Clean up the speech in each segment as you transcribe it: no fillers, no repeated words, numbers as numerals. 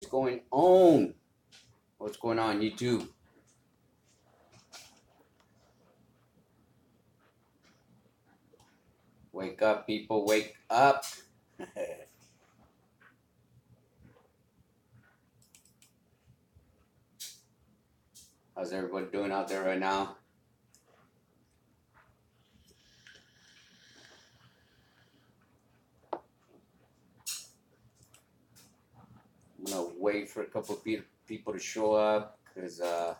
What's going on? What's going on, YouTube? Wake up, people, wake up. How's everybody doing out there right now? I'm gonna wait for a couple of people to show up because I'm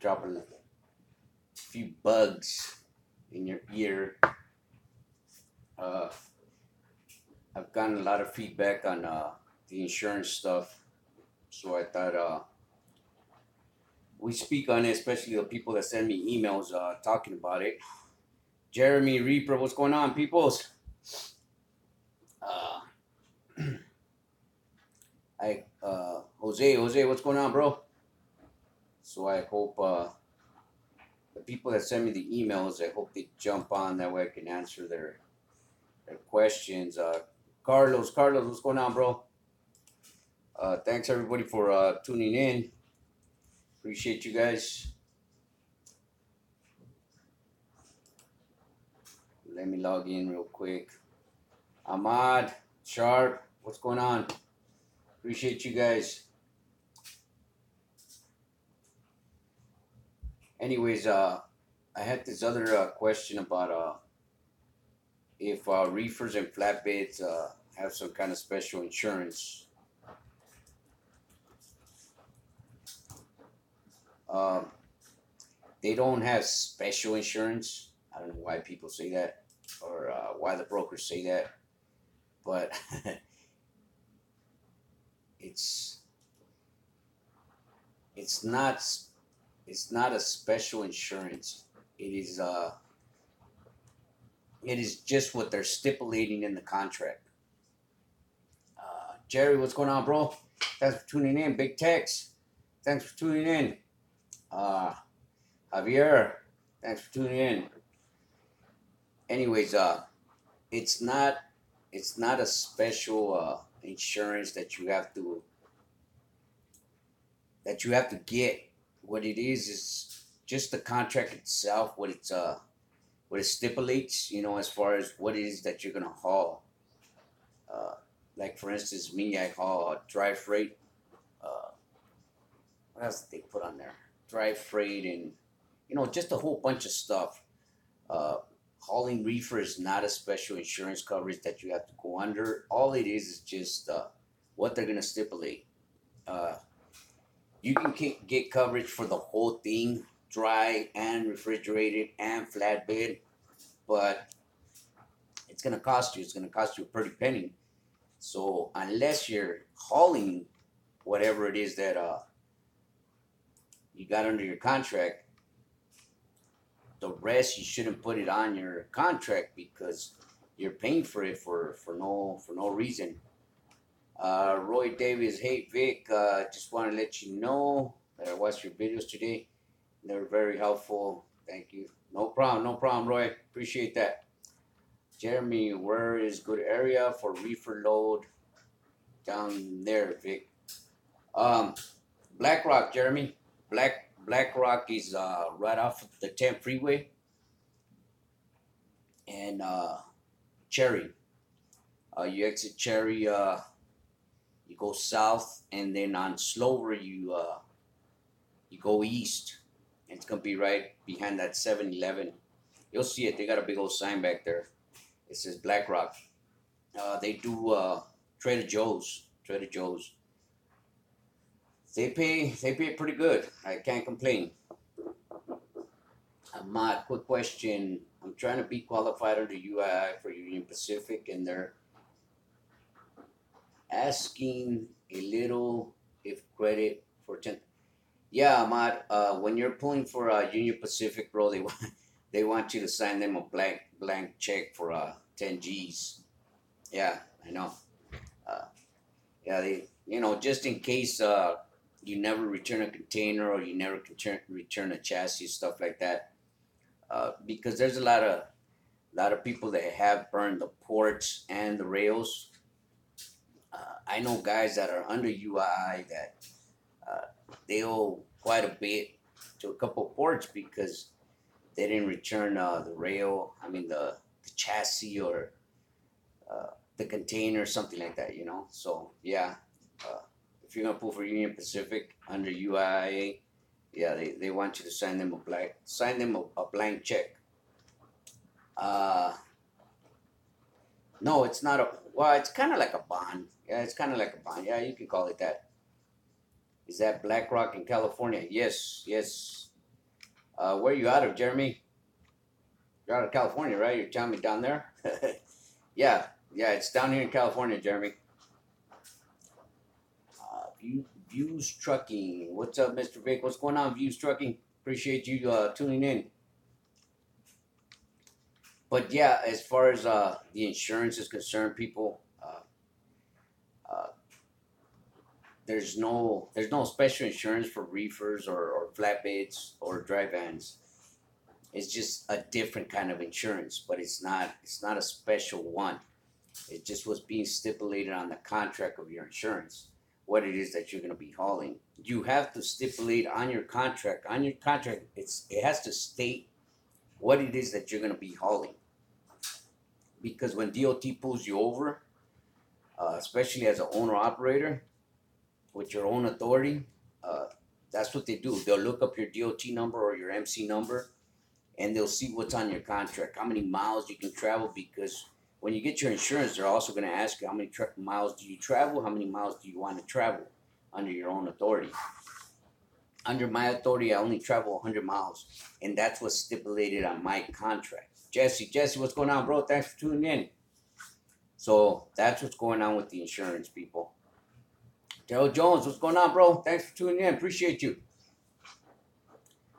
dropping a few bugs in your ear. Uh, I've gotten a lot of feedback on the insurance stuff, so I thought we speak on it, especially the people that send me emails talking about it. Jeremy Reaper, what's going on, peoples? Uh, Jose, what's going on, bro? So I hope the people that send me the emails, I hope they jump on that way I can answer their questions. Carlos, what's going on, bro? Thanks everybody for tuning in. Appreciate you guys. Let me log in real quick. Ahmad, Sharp, what's going on? Appreciate you guys. Anyways, I had this other question about if reefers and flatbeds have some kind of special insurance. Um, they don't have special insurance. I don't know why people say that or why the brokers say that, but it's it's not it's not a special insurance. It is just what they're stipulating in the contract. Jerry, what's going on, bro? Thanks for tuning in. Big Tex, thanks for tuning in. Uh, Javier, thanks for tuning in. Anyways, it's not a special insurance that you have to get. What it is just the contract itself. What it stipulates. As far as what it is that you're gonna haul. Uh, like for instance, me, I haul dry freight. Uh, what else did they put on there? Dry freight and just a whole bunch of stuff. Uh, Hauling reefer is not a special insurance coverage that you have to go under. All it is just what they're gonna stipulate. Uh, you can get coverage for the whole thing, dry and refrigerated and flatbed, but it's gonna cost you. It's gonna cost you a pretty penny. So unless you're hauling whatever it is that you got under your contract, the rest you shouldn't put it on your contract because you're paying for it for no reason. Roy Davis, hey Vic, just want to let you know that I watched your videos today. They're very helpful. Thank you. No problem, Roy. Appreciate that. Jeremy, where is good area for reefer load down there, Vic? Um, Black Rock, Jeremy. Black Rock is right off of the 10 freeway and Cherry. You exit Cherry, you go south, and then on Slover you go east. And it's gonna be right behind that 7-Eleven. You'll see it. They got a big old sign back there. It says Black Rock. They do Trader Joe's. Trader Joe's. They pay pretty good. I can't complain. My quick question. I'm trying to be qualified under UII for Union Pacific, and they're asking a little if credit for 10. Yeah, Ahmad, when you're pulling for Union Pacific, bro, they want you to sign them a blank check for 10 G's. Yeah, I know. Uh, yeah, they just in case you never return a container or you never return a chassis, stuff like that. Because there's a lot of people that have burned the ports and the rails. I know guys that are under UII that uh, they owe quite a bit to a couple ports because they didn't return the rail. I mean the chassis or the container, something like that. So yeah, uh, if you're gonna pull for Union Pacific under UIA, yeah, they want you to sign them a blank check. Uh, no, it's not a. Well, it's kind of like a bond. Yeah, it's kind of like a bond. Yeah, you can call it that. Is that BlackRock in California? Yes, yes. Where are you out of, Jeremy? You're out of California, right? You're telling me down there? Yeah, yeah, it's down here in California, Jeremy. Views Trucking. What's up, Mr. Vic? What's going on, Views Trucking? Appreciate you tuning in. But yeah, as far as the insurance is concerned, people, uh, there's no special insurance for reefers or flatbeds or dry vans. It's just a different kind of insurance, but it's not a special one. It just was being stipulated on the contract of your insurance what it is that you're going to be hauling. You have to stipulate on your contract. On your contract, it has to state what it is that you're going to be hauling. Because when DOT pulls you over, especially as an owner operator with your own authority, uh, that's what they do. They'll look up your DOT number or your MC number, and they'll see what's on your contract, how many miles you can travel. Because when you get your insurance, they're also going to ask you how many miles do you travel, how many miles do you want to travel under your own authority. Under my authority, I only travel 100 miles, and that's what's stipulated on my contract. Jesse, what's going on, bro? Thanks for tuning in. So that's what's going on with the insurance, people. Daryl Jones, what's going on, bro? Thanks for tuning in. Appreciate you.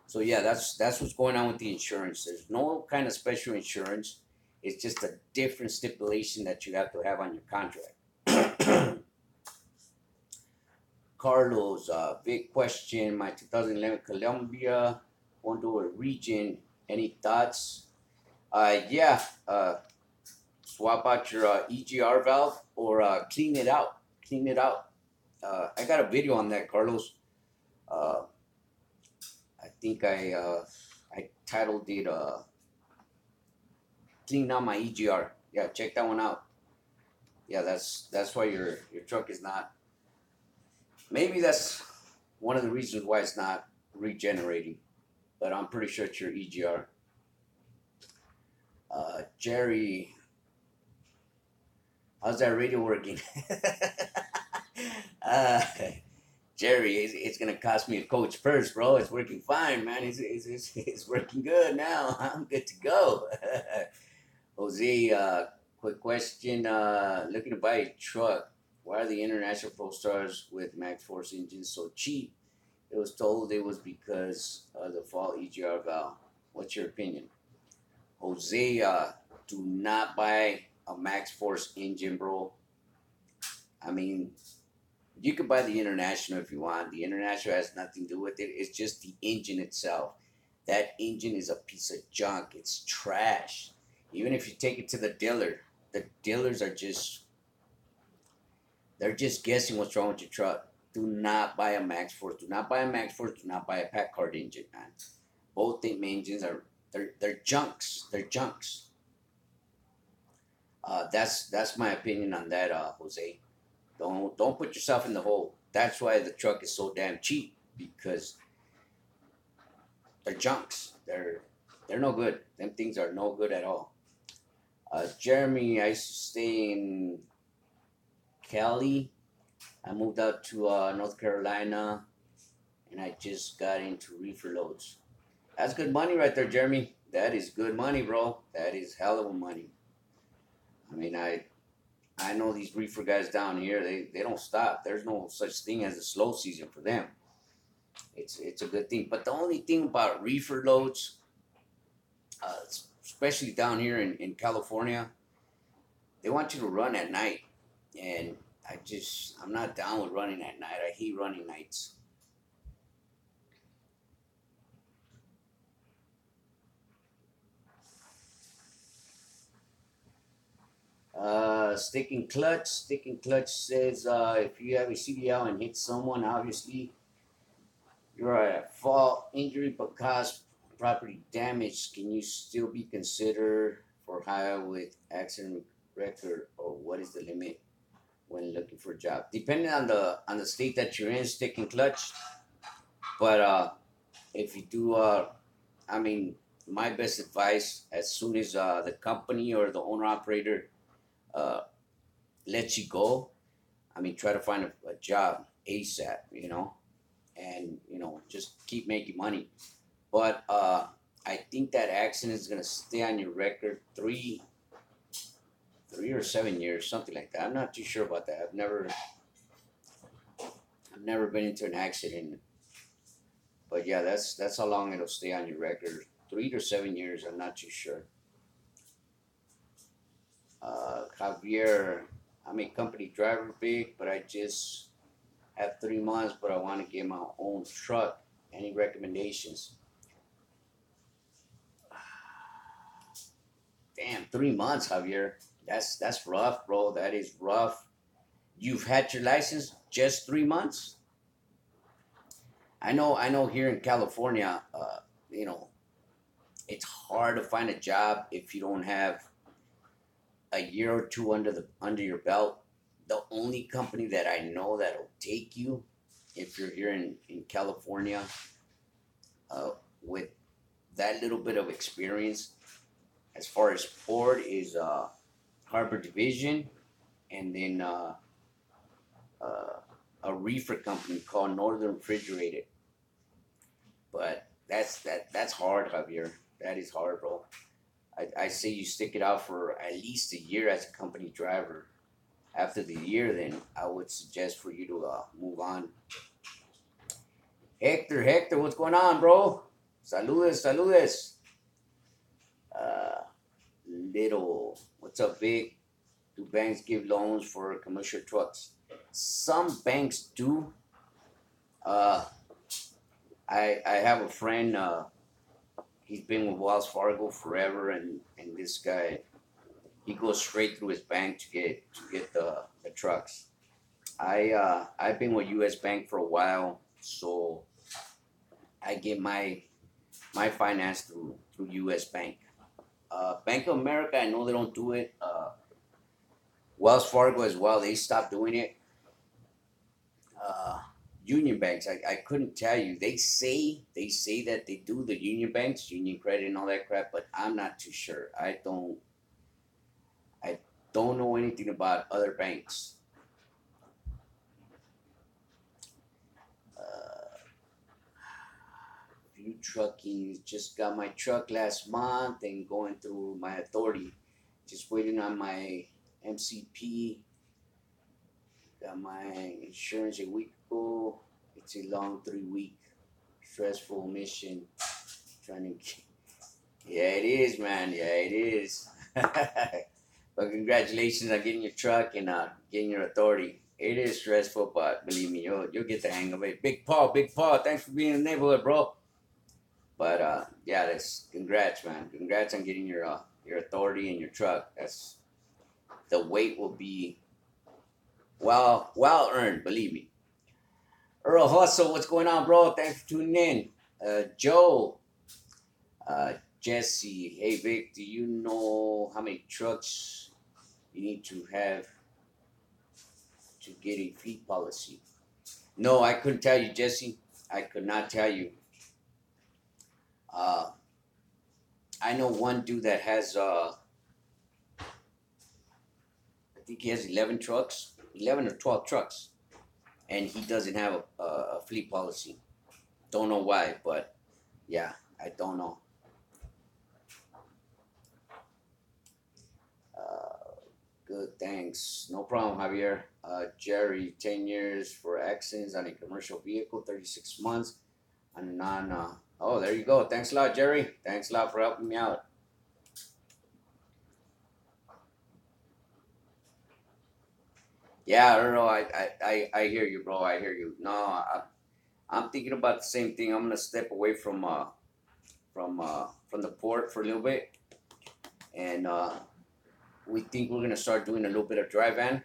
So yeah, that's what's going on with the insurance. There's no kind of special insurance. It's just a different stipulation that you have to have on your contract. Carlos, big question. My 2011 Columbia, won't do a region. Any thoughts? Yeah. Swap out your EGR valve or clean it out. Clean it out. I got a video on that, Carlos. Uh, I think I titled it "Clean Out My EGR." Yeah, check that one out. Yeah, that's why your truck is not. Maybe that's one of the reasons why it's not regenerating, but I'm pretty sure it's your EGR. Jerry, how's that radio working? uh, Jerry, it's gonna cost me a coach first, bro. It's working fine, man. It's working good now. I'm good to go. Jose, quick question. Looking to buy a truck. Why are the International Pro Stars with Max Force engines so cheap? It was told it was because of the fall EGR valve. What's your opinion? Jose, do not buy a Max Force engine, bro. I mean, you can buy the International if you want. The International has nothing to do with it. It's just the engine itself. That engine is a piece of junk. It's trash. Even if you take it to the dealer, the dealers are they're just guessing what's wrong with your truck. Do not buy a Max Force. Do not buy a Max Force. Do not buy a Packard engine, man. Both the engines are they're junks. They're junks. That's my opinion on that, Jose. Don't put yourself in the hole. That's why the truck is so damn cheap, because they're junks. They're no good. Them things are no good at all. Jeremy, I used to stay in Cali. I moved out to North Carolina, and I just got into reefer loads. That's good money right there, Jeremy. That is good money, bro. That is hell of a money. I mean, I know these reefer guys down here. They don't stop. There's no such thing as a slow season for them. It's a good thing. But the only thing about reefer loads, uh, especially down here in California, they want you to run at night, and I'm not down with running at night. I hate running nights. Sticking clutch. Sticking clutch says if you have a CDL and hit someone, obviously you're at fault. Injury but cause property damage. Can you still be considered for hire with accident record, or what is the limit when looking for a job? Depending on the state that you're in, sticking clutch. But if you do, I mean, my best advice as soon as the company or the owner operator uh, lets you go, I mean, try to find a job ASAP, and just keep making money. But I think that accident is gonna stay on your record 3 or 7 years, something like that. I'm not too sure about that. I've never been into an accident, but yeah, that's how long it'll stay on your record. 3 to 7 years. I'm not too sure. Javier, I'm a company driver, big, but I just have 3 months, but I want to get my own truck. Any recommendations? Damn, 3 months, Javier. That's rough, bro. That is rough. You've had your license just 3 months. I know. Here in California, you know, it's hard to find a job if you don't have a year or two under your belt. The only company that I know that'll take you if you're here in California uh, with that little bit of experience as far as Ford is Harbor Division, and then uh, a reefer company called Northern Refrigerated. But that's hard, Javier. That is hard, bro. I say you stick it out for at least a year as a company driver. After the year, then I would suggest for you to move on. Hector, what's going on, bro? Saludes. Uh, what's up, Vic? Do banks give loans for commercial trucks? Some banks do. Uh, I have a friend. He's been with Wells Fargo forever, and this guy, he goes straight through his bank to get the trucks. I've been with U.S. Bank for a while, so I get my finance through U.S. Bank. Bank of America, I know they don't do it. Wells Fargo as well, they stopped doing it. Uh, Union banks, I couldn't tell you. They say that they do, the Union banks, Union Credit and all that crap, but I'm not too sure. I don't know anything about other banks. Uh, Few trucking, just got my truck last month and going through my authority. Just waiting on my MCP. Got my insurance a week ago. It's a long 3 week stressful mission. Trying to, yeah, it is, man. Yeah, it is. But congratulations on getting your truck and getting your authority. It is stressful, but believe me, you'll get the hang of it. Big Paul, thanks for being in the neighborhood, bro. But yeah, that's congrats, man. Congrats on getting your authority and your truck. That's the wait will be well earned, believe me. Earl Hustle, what's going on, bro? Thanks for tuning in. Joe, Jesse, hey Vic, do you know how many trucks you need to have to get a fleet policy? No, I couldn't tell you, Jesse. I could not tell you. Uh, I know one dude that has, I think he has 11 trucks, 11 or 12 trucks, and he doesn't have a fleet policy. Don't know why, but yeah, I don't know. Uh, Good, thanks. No problem, Javier. Jerry, 10 years for accidents on a commercial vehicle, 36 months on a non. Oh, there you go. Thanks a lot, Jerry. Thanks a lot for helping me out. Yeah, Earl, I hear you, bro. I hear you. No, I'm thinking about the same thing. I'm gonna step away from the port for a little bit, and we think we're gonna start doing a little bit of dry van,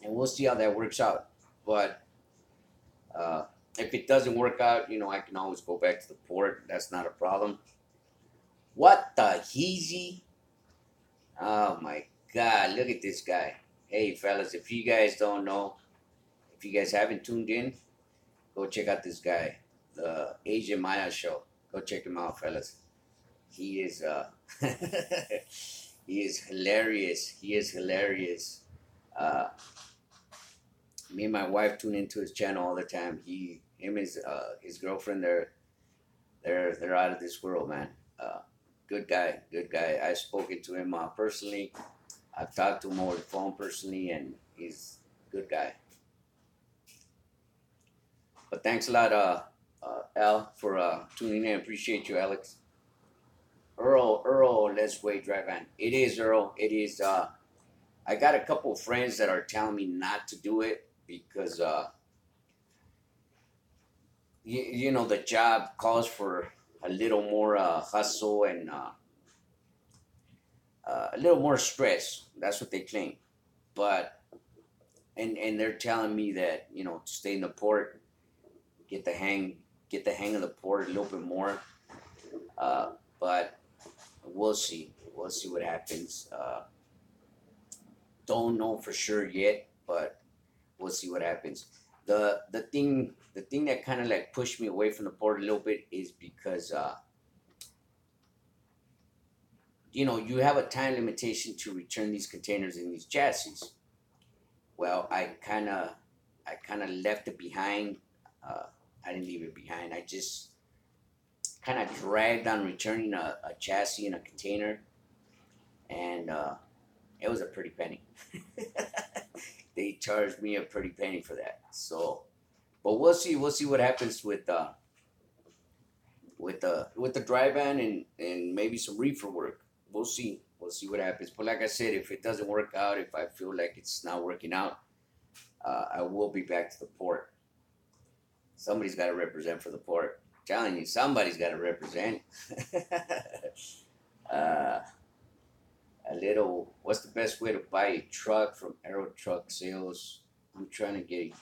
and we'll see how that works out. But if it doesn't work out, I can always go back to the port. That's not a problem. What the heezy? Oh my God! Look at this guy. Hey fellas, if you guys don't know, if you guys haven't tuned in, go check out this guy, the Asian Maya Show. Go check him out, fellas. He is he is hilarious. He is hilarious. Uh, Me and my wife tune into his channel all the time. Him, his girlfriend, they're out of this world, man. Uh, Good guy, good guy. I've spoken to him personally. I've talked to him over the phone personally, and he's a good guy. But thanks a lot, Al, for tuning in. Appreciate you, Alex. Earl, let's wait, drive on. It is Earl. It is. I got a couple of friends that are telling me not to do it because the job calls for a little more hustle and a little more stress. That's what they claim. But and they're telling me that to stay in the port, get the hang of the port a little bit more. But we'll see. We'll see what happens. Don't know for sure yet, but we'll see what happens. The thing that kind of like pushed me away from the port a little bit is because you have a time limitation to return these containers in these chassis. Well, I kind of left it behind. I didn't leave it behind. I just kind of dragged on returning a chassis in a container, and it was a pretty penny. They charged me a pretty penny for that. So, but we'll see. We'll see what happens with the dry van and maybe some reefer work. We'll see. We'll see what happens. But like I said, if it doesn't work out, if I feel like it's not working out, I will be back to the port. Somebody's got to represent for the port. I'm telling you, somebody's got to represent. uh, a little. What's the best way to buy a truck from Earl Truck Sales? I'm trying to get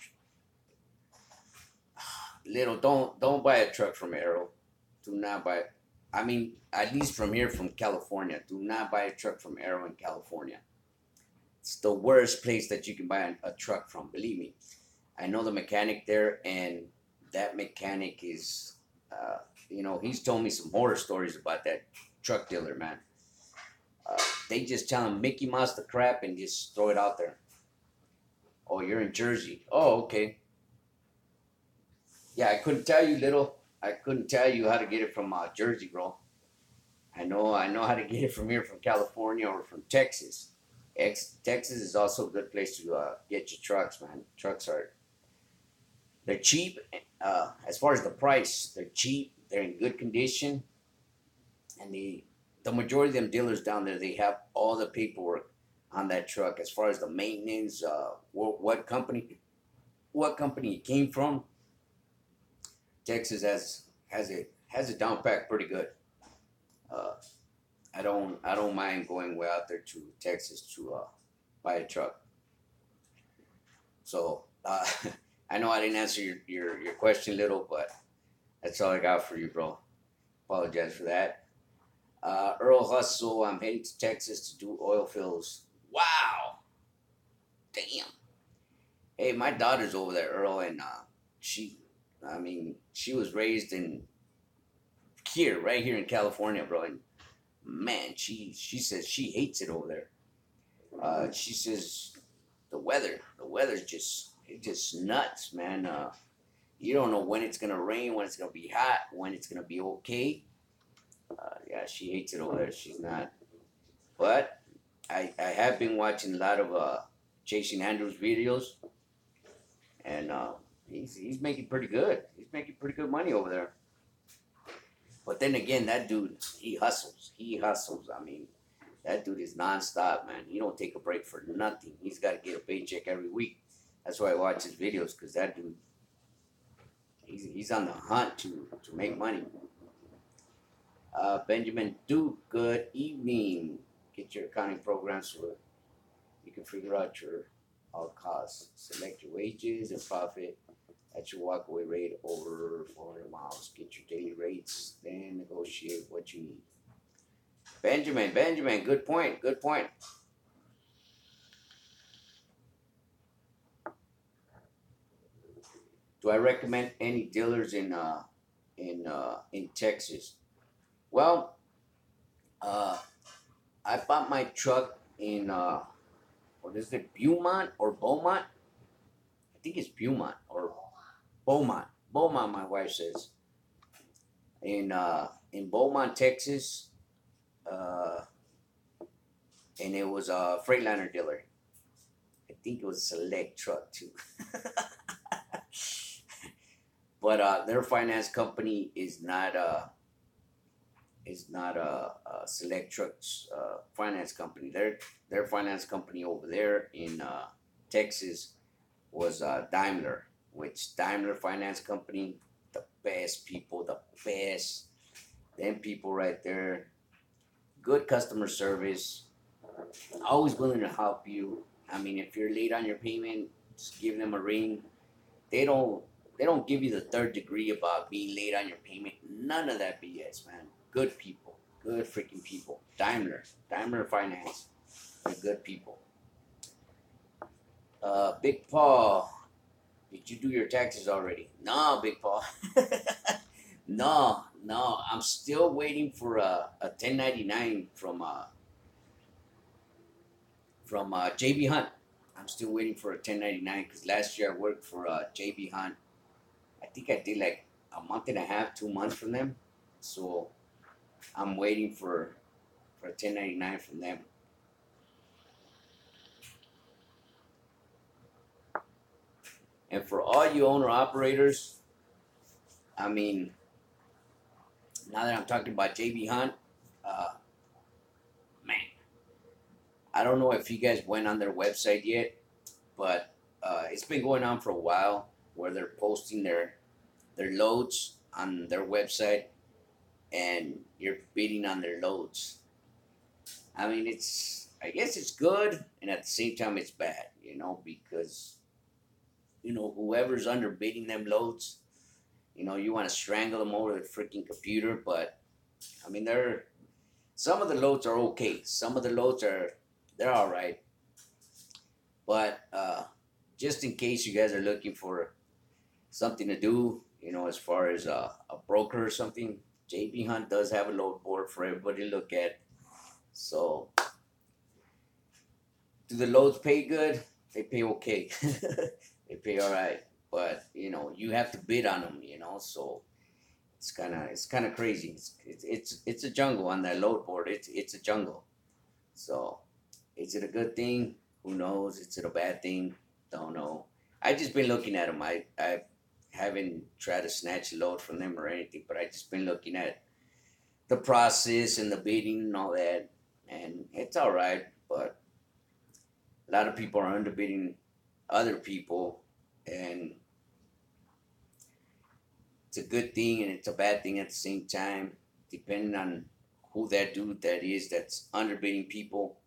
little. Don't buy a truck from Earl. Do not buy. I mean, at least from here, from California. Do not buy a truck from Earl in California. It's the worst place that you can buy a truck from. Believe me. I know the mechanic there, and that mechanic is, he's told me some horror stories about that truck dealer, man. They just tell him Mickey Mouse the crap and just throw it out there. Oh, you're in Jersey. Oh, okay. Yeah, I couldn't tell you, little. I couldn't tell you how to get it from Jersey, bro. I know how to get it from here, from California or from Texas. Texas is also a good place to get your trucks, man. They're cheap. As far as the price, they're cheap. They're in good condition, and the majority of them dealers down there, they have all the paperwork on that truck as far as the maintenance, what company it came from. Texas has it down packed pretty good. Uh, I don't mind going way out there to Texas to buy a truck. So I know I didn't answer your question, little, but that's all I got for you, bro. Apologize for that. Earl Hustle, I'm heading to Texas to do oil fills. Wow. Damn. Hey, my daughter's over there, Earl, and she was raised right here in California, bro. And man, she says she hates it over there. She says the weather's just nuts, man. You don't know when it's gonna rain, when it's gonna be hot, when it's gonna be okay. Yeah, she hates it over there. She's not. But I have been watching a lot of Chasing Andrews videos, and he's making pretty good. He's making pretty good money over there. But then again, that dude, he hustles. He hustles. I mean, that dude is nonstop, man. He don't take a break for nothing. He's got to get a paycheck every week. That's why I watch his videos, because that dude, he's on the hunt to make money. Benjamin Duke, good evening. get your accounting program so you can figure out your all costs. Select your wages and profit at your walkaway rate over 400 miles. Get your daily rates, then negotiate what you need. Benjamin, good point, good point. Do I recommend any dealers in Texas? Well, uh, I bought my truck in what is it, Beaumont or Beaumont? I think it's Beaumont or Beaumont. Beaumont, my wife says. In Beaumont, Texas, uh, and it was a Freightliner dealer. I think it was a select truck too. But their finance company is not a select trucks finance company. Their finance company over there in Texas was Daimler, which Daimler Finance Company, the best people, the best. Them people right there, good customer service, always willing to help you. I mean, if you're late on your payment, just give them a ring. They don't they don't give you the third degree about being late on your payment. None of that BS, man. Good people, good freaking people. Daimler Finance, they're good people. Big Paul, did you do your taxes already? No, Big Paul. No. I'm still waiting for a 1099 from JB Hunt. I'm still waiting for a 1099 because last year I worked for JB Hunt. I think I did like a month and a half, 2 months from them. So I'm waiting for a 1099 from them. And for all you owner operators, I mean, now that I'm talking about JB Hunt, uh, man, I don't know if you guys went on their website yet, but it's been going on for a while where they're posting their loads on their website and you're bidding on their loads. I mean, I guess it's good and at the same time it's bad, because, whoever's underbidding them loads, you want to strangle them over the freaking computer, but I mean, some of the loads are okay. Some of the loads they're all right. But just in case you guys are looking for something to do, as far as a broker or something, JB Hunt does have a load board for everybody to look at. So, do the loads pay good? They pay okay. They pay all right. But you have to bid on them. So it's kind of crazy. It's a jungle on that load board. It's a jungle. So, is it a good thing? Who knows? Is it a bad thing? Don't know. I just been looking at them. I haven't tried to snatch a load from them or anything, but I just been looking at the process and the bidding and all that, and it's all right. But a lot of people are underbidding other people, and it's a good thing and it's a bad thing at the same time, depending on who that dude that is that's underbidding people,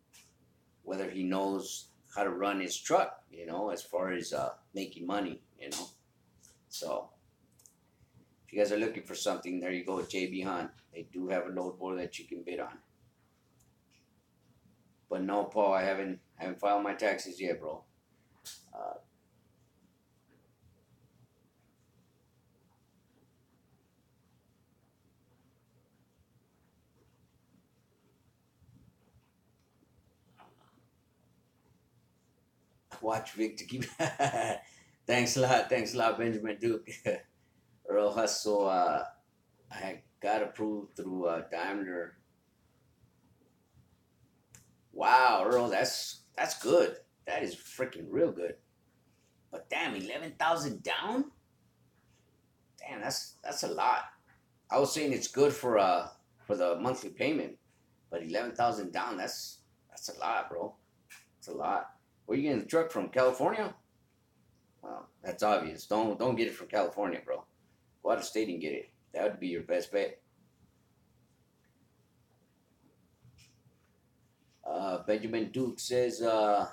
whether he knows how to run his truck, as far as making money, So, if you guys are looking for something, there you go with JB Hunt. They do have a load board that you can bid on. But no, Paul, I haven't filed my taxes yet, bro. Uh, watch Vic to keep. Thanks a lot, Benjamin Duke. Earl Hustle. I got approved through Daimler. Wow, Earl, that's good. That is freaking real good. But damn, 11,000 down. Damn, that's a lot. I was saying it's good for the monthly payment, but 11,000 down. That's a lot, bro. It's a lot. Where you getting the truck from? California? Well, that's obvious. Don't get it from California, bro. Go out of state and get it. That would be your best bet. Benjamin Duke says the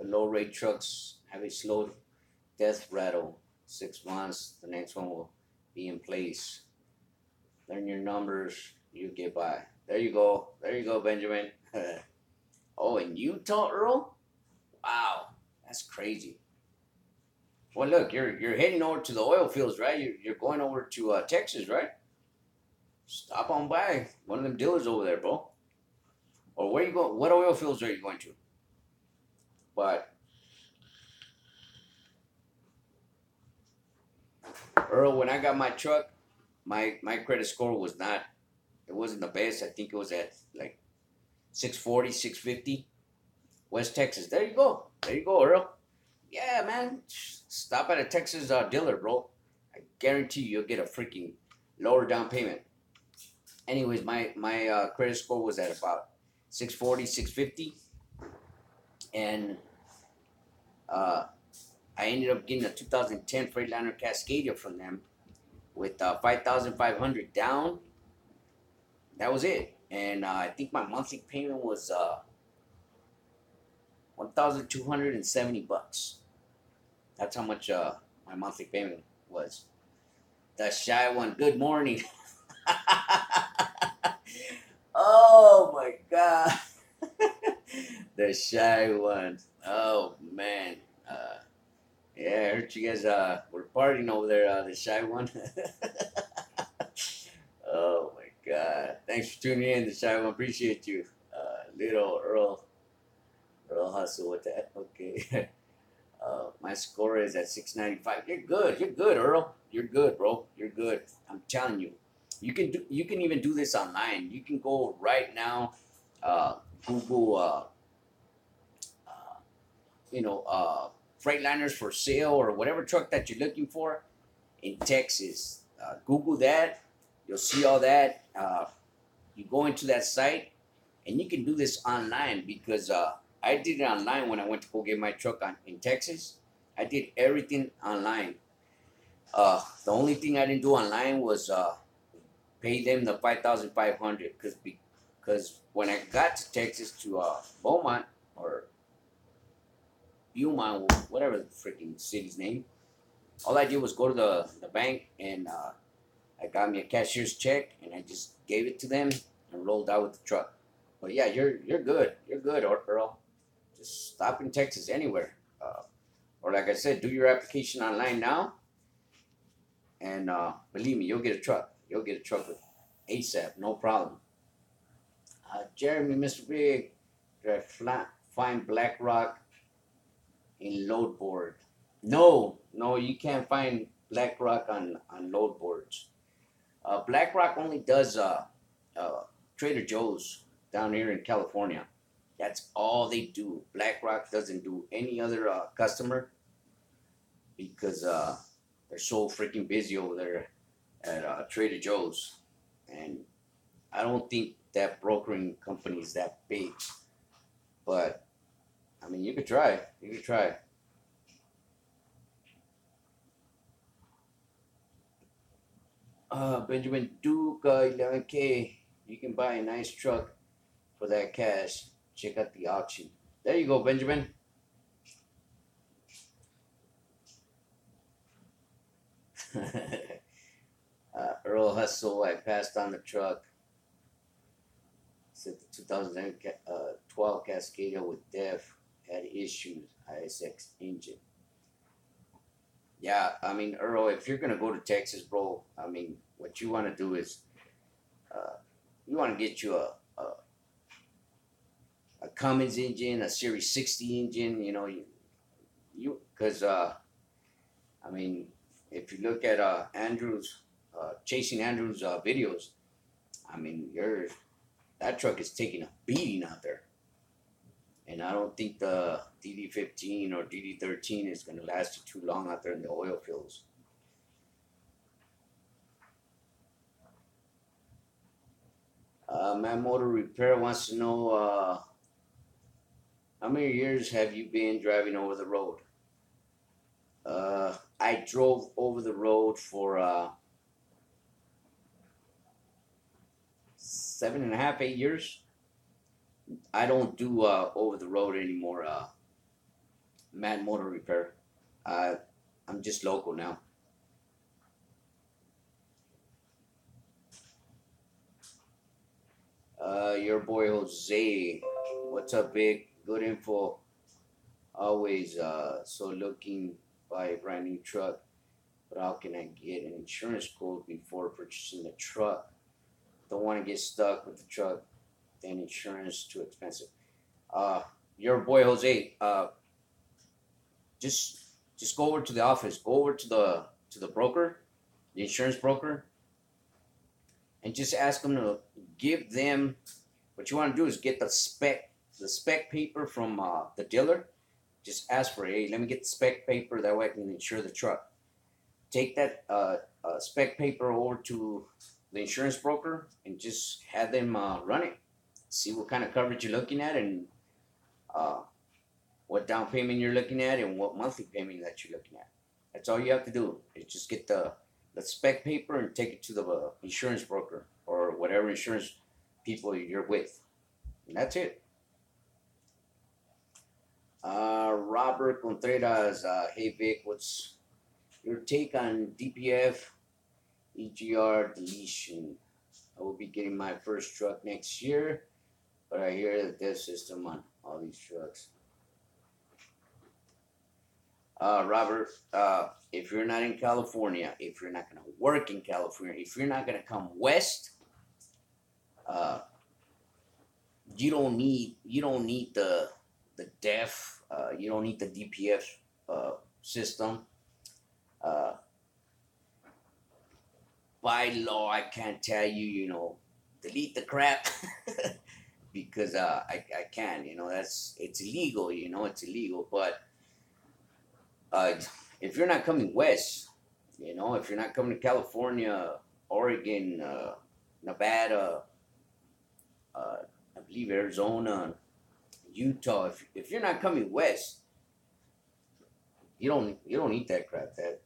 low rate trucks have a slow death rattle. 6 months, the next one will be in place. Learn your numbers, you get by. There you go. There you go, Benjamin. Oh, in Utah, Earl? Wow, that's crazy. Well, look, you're heading over to the oil fields, right? You're going over to Texas, right? Stop on by one of them dealers over there, bro. Or where you going? What oil fields are you going to? But Earl, when I got my truck, my credit score was not. It wasn't the best. I think it was at like 640, 650. West Texas. There you go. There you go, Earl. Yeah, man. Stop at a Texas dealer, bro. I guarantee you'll get a freaking lower down payment. Anyways, my credit score was at about 640, 650, and uh, I ended up getting a 2010 Freightliner Cascadia from them with 5,500 down. That was it, and I think my monthly payment was 1,270 bucks. That's how much my monthly payment was. The shy one. Good morning. Oh my god. The shy one. Oh man. Yeah, I heard you guys were partying over there, the shy one. Oh my god. Thanks for tuning in, the shy one. Appreciate you. Little Earl Hustle with that. Okay. My score is at 695. You're good. You're good, Earl. You're good, bro. You're good. I'm telling you. You can even do this online. You can go right now, Google uh, you know, Freightliners for sale or whatever truck that you're looking for in Texas. Google that. You'll see all that. You go into that site and you can do this online because I did it online when I went to go get my truck in Texas. I did everything online. The only thing I didn't do online was pay them the 5,500 because when I got to Texas to Beaumont or Beaumont, whatever the freaking city's name, all I did was go to the bank and I got me a cashier's check and I just gave it to them and rolled out with the truck. But yeah, you're good. You're good, Earl. Just stop in Texas anywhere. Or like I said, do your application online now, and believe me, you'll get a truck. You'll get a truck with ASAP, no problem. Jeremy, Mr. Big, drive find Black Rock in load board. No, no, you can't find Black Rock on load boards. Black Rock only does Trader Joe's down here in California. That's all they do. Black Rock doesn't do any other customer because they're so freaking busy over there at Trader Joe's, and I don't think that brokering company is that big. But I mean, you could try. You could try. Benjamin Duke, 11K. You can buy a nice truck for that cash. Check out the auction. There you go, Benjamin. Earl Hustle, I passed on the truck. Said the 2012 Cascadia with DEF had issues, ISX engine. Yeah, I mean, Earl, if you're going to go to Texas, bro, I mean, what you want to do is you want to get you a Cummins engine, a Series 60 engine, because, I mean, if you look at Andrew's, Chasing Andrew's videos, I mean, that truck is taking a beating out there. And I don't think the DD15 or DD13 is going to last you too long out there in the oil fields. Man Motor Repair wants to know how many years have you been driving over the road? I drove over the road for 7.5, 8 years. I don't do over the road anymore. Man motor repair. Uh, I'm just local now. Your boy Jose. What's up, big? Good info. Always. So looking buy a brand new truck, but how can I get an insurance quote before purchasing the truck? Don't want to get stuck with the truck. Then insurance too expensive. Uh, your boy Jose. Just just go over to the office. Go over to the broker, the insurance broker, and just ask them to give them. What you want to do is get the spec paper from the dealer. Just ask for, hey, let me get the spec paper. That way I can insure the truck. Take that spec paper over to the insurance broker and just have them run it. See what kind of coverage you're looking at and uh, what down payment you're looking at and what monthly payment that you're looking at. That's all you have to do is just get the spec paper and take it to the insurance broker or whatever insurance people you're with. And that's it. Robert Contreras, hey Vic, what's your take on DPF EGR deletion? I will be getting my first truck next year, but I hear the dev system on all these trucks. Robert, if you're not in California, if you're not going to work in California, if you're not going to come west, uh, you don't need the DEF, you don't need the DPF system. Uh, by law, I can't tell you, delete the crap because I can, it's illegal, it's illegal. But uh, if you're not coming west, if you're not coming to California, Oregon, Nevada, I believe Arizona, Utah, if you're not coming west, you don't need that crap. That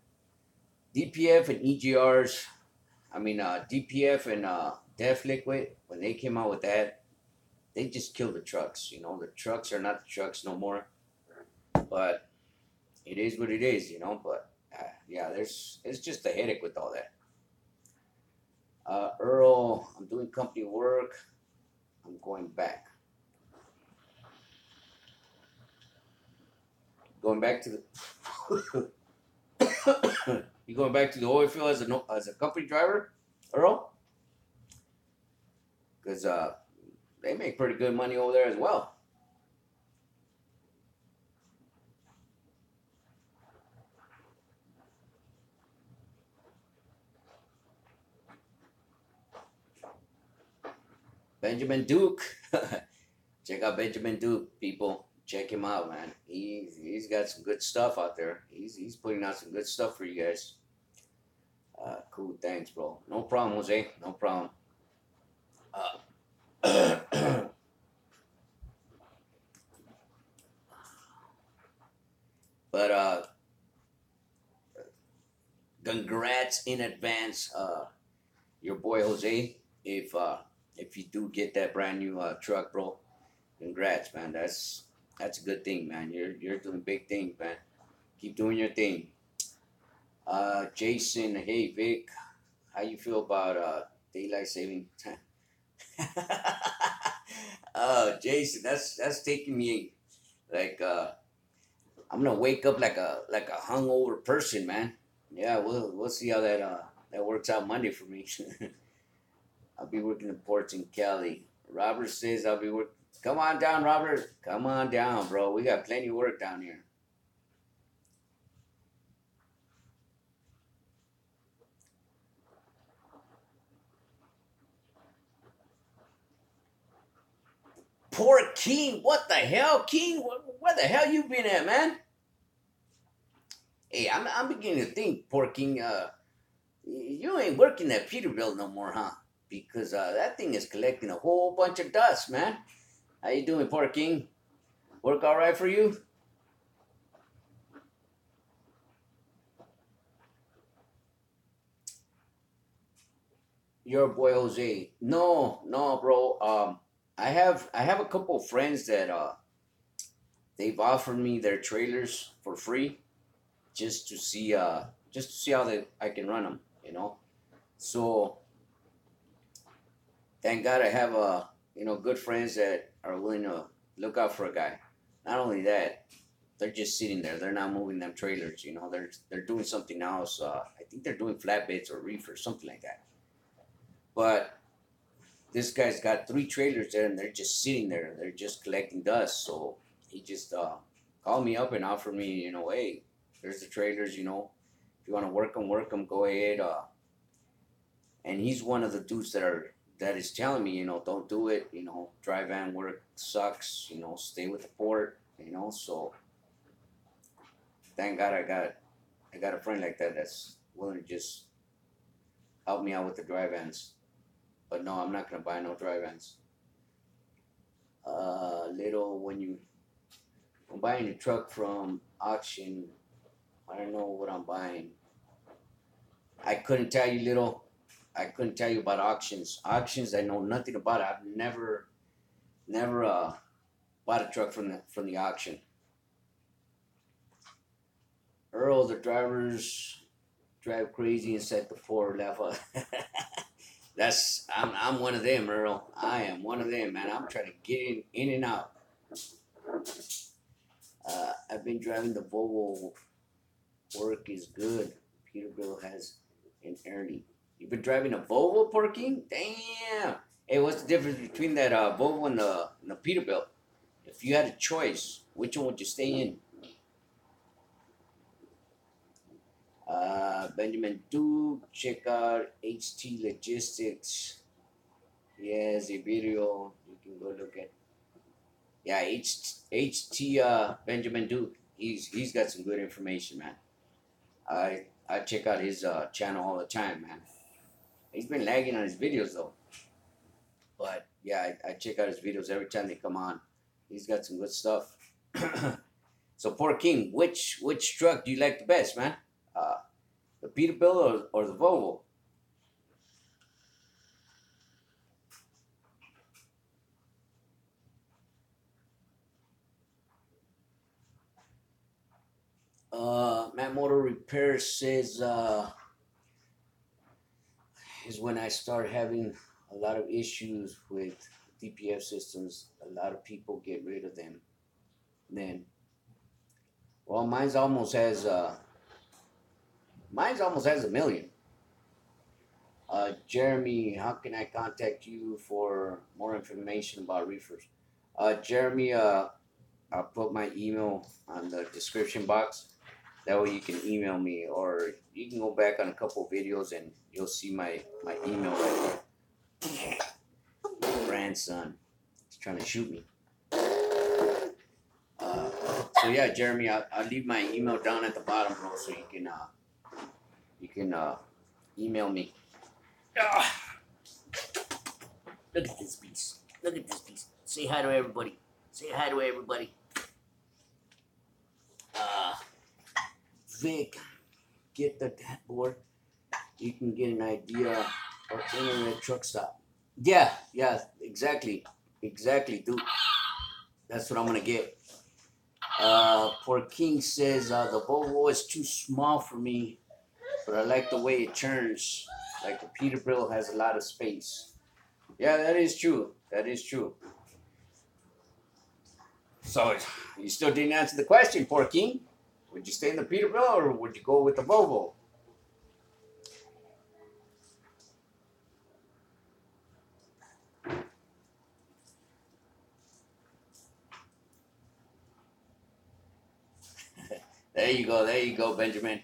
DPF and EGRs, I mean DPF and Def Liquid, when they came out with that, they just killed the trucks. The trucks are not the trucks no more. But it is what it is. But yeah, it's just a headache with all that. Earl, I'm doing company work. I'm going back. Going back to the you going back to the oil field as a company driver, Earl? Because they make pretty good money over there as well. Benjamin Duke. Check out Benjamin Duke, people. Check him out, man. He's got some good stuff out there. He's putting out some good stuff for you guys. Cool, thanks, bro. No problem, Jose. No problem. But congrats in advance, your boy Jose. If you do get that brand new truck, bro, congrats, man. That's a good thing, man. You're doing big things, man. Keep doing your thing. Jason, hey Vic, how you feel about daylight saving time? Oh, Jason, that's taking me like I'm gonna wake up like a hungover person, man. Yeah, we'll see how that works out Monday for me. I'll be working in ports in Cali. Robert says I'll be work. Come on down, Robert. Come on down, bro. We got plenty of work down here. Poor King, what the hell, King? Where the hell you been at, man? Hey, I'm beginning to think, poor King. You ain't working at Peterbilt no more, huh? Because that thing is collecting a whole bunch of dust, man. How you doing, poor King? Work all right for you? Your boy Jose. No, no, bro. I have a couple of friends that they've offered me their trailers for free just to see how I can run them, you know. So thank God I have good friends that are willing to look out for a guy. Not only that, they're just sitting there. They're not moving them trailers. You know, they're doing something else. I think they're doing flatbeds or reefers, something like that. But this guy's got three trailers there, and they're just sitting there. They're just collecting dust. So he just called me up and offered me, hey, there's the trailers. If you want to work them, go ahead. And he's one of the dudes that is telling me, don't do it. Dry van work sucks. Stay with the port. So thank God I got a friend like that that's willing to just help me out with the dry vans. But no, I'm not gonna buy no dry vans. Little when I'm buying a truck from auction, I don't know what I'm buying. I couldn't tell you, little. I couldn't tell you about auctions. Auctions, I know nothing about it. I've never bought a truck from the auction. Earl, the drivers drive crazy inside the four level. I'm one of them, Earl. I am one of them, man. I'm trying to get in and out. I've been driving the Volvo. Work is good. Peterbilt has an Ernie. You've been driving a Volvo, Porking? Damn. Hey, what's the difference between that Volvo and the Peterbilt? If you had a choice, which one would you stay in? Benjamin Duke, check out HT Logistics. He has a video you can go look at. Yeah, HT Benjamin Duke. He's got some good information, man. I check out his channel all the time, man. He's been lagging on his videos though, but yeah, I check out his videos every time they come on. He's got some good stuff. So, poor King, which truck do you like the best, man? The Peterbilt or the Volvo? Matt Motor Repair says is when I start having a lot of issues with DPF systems. A lot of people get rid of them. Then, well, mine's almost has a million. Jeremy, how can I contact you for more information about reefers? Jeremy, I'll put my email on the description box. That way you can email me, or you can go back on a couple of videos and you'll see my email right there. My grandson is trying to shoot me. So yeah, Jeremy, I'll leave my email down at the bottom, bro, so you can email me. Look at this piece. Look at this piece. Say hi to everybody. Say hi to everybody. Vic, get the dashboard. You can get an idea of internet truck stop. Yeah, exactly, dude. That's what I'm gonna get. Poor King says the Volvo is too small for me, but I like the way it turns. Like the Peterbilt has a lot of space. Yeah, that is true. That is true. So you still didn't answer the question, poor King. Would you stay in the Peterbilt or would you go with the Volvo? There you go, Benjamin.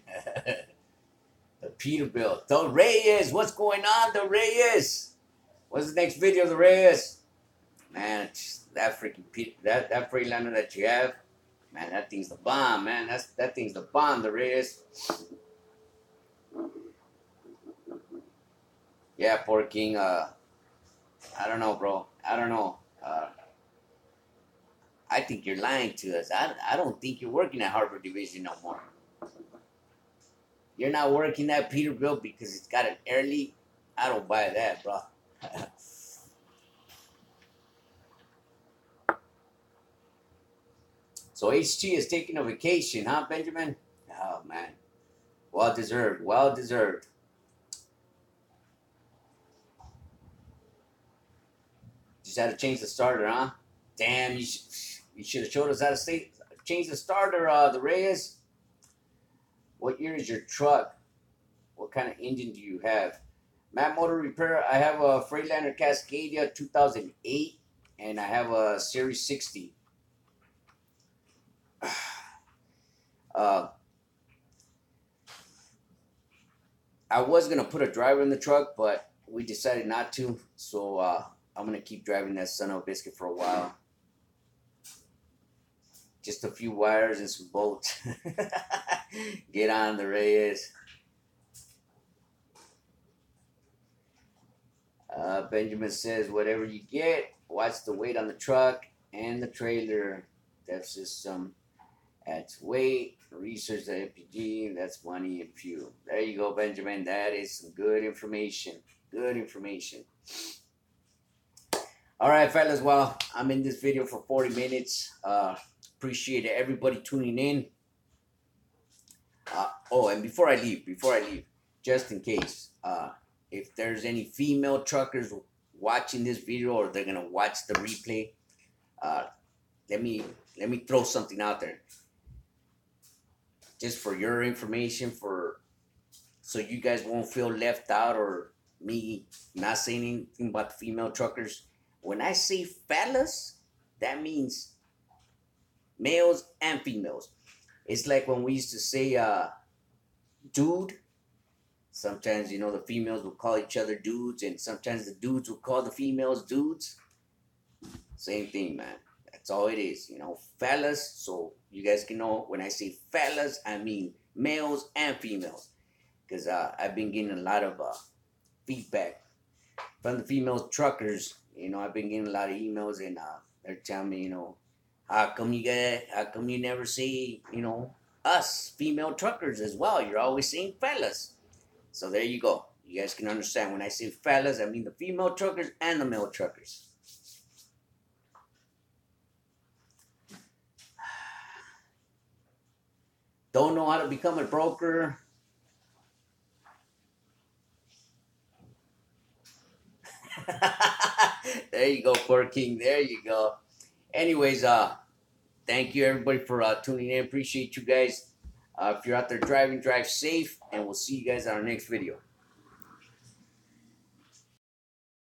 The Peterbilt. The Reyes, what's going on, the Reyes? What's the next video of the Reyes? Man, that freaking that Freightliner that you have, man, that thing's the bomb, man. That thing's the bomb, the Reyes. Yeah, poor King. I don't know, bro. I don't know. I think you're lying to us. I don't think you're working at Harbor Division no more. You're not working at Peterbilt because it's got an Early. I don't buy that, bro. So HT is taking a vacation, huh, Benjamin? Oh man, well deserved. Well deserved. Just had to change the starter, huh? Damn, you should have showed us how to change the starter. The Reyes. What year is your truck? What kind of engine do you have? Matt Motor Repair. I have a Freightliner Cascadia 2008, and I have a Series 60. Uh, I was gonna put a driver in the truck, but we decided not to. So I'm gonna keep driving that son of a biscuit for a while. Just a few wires and some bolts. Get on the Reyes. Benjamin says, whatever you get, watch the weight on the truck and the trailer. That's just some adds weight. Research the MPG. That's money and fuel. There you go, Benjamin. That is some good information. Good information. All right, fellas. Well, I'm in this video for 40 minutes. Appreciate everybody tuning in. Oh, and before I leave, just in case, if there's any female truckers watching this video or they're gonna watch the replay, let me throw something out there, just for your information, so you guys won't feel left out or me not saying anything about the female truckers. When I say fellas, that means males and females. It's like when we used to say dude. Sometimes, the females will call each other dudes, and sometimes the dudes will call the females dudes. Same thing, man. That's all it is, fellas. So you guys can know when I say fellas, I mean males and females. Because I've been getting a lot of feedback from the female truckers. I've been getting a lot of emails, and they're telling me, how come you never say, us female truckers as well? You're always saying fellas. So there you go. You guys can understand when I say fellas, I mean the female truckers and the male truckers. Don't know how to become a broker? There you go, Poor King. There you go. Anyways, thank you everybody for tuning in. Appreciate you guys. If you're out there driving, drive safe, and we'll see you guys on our next video.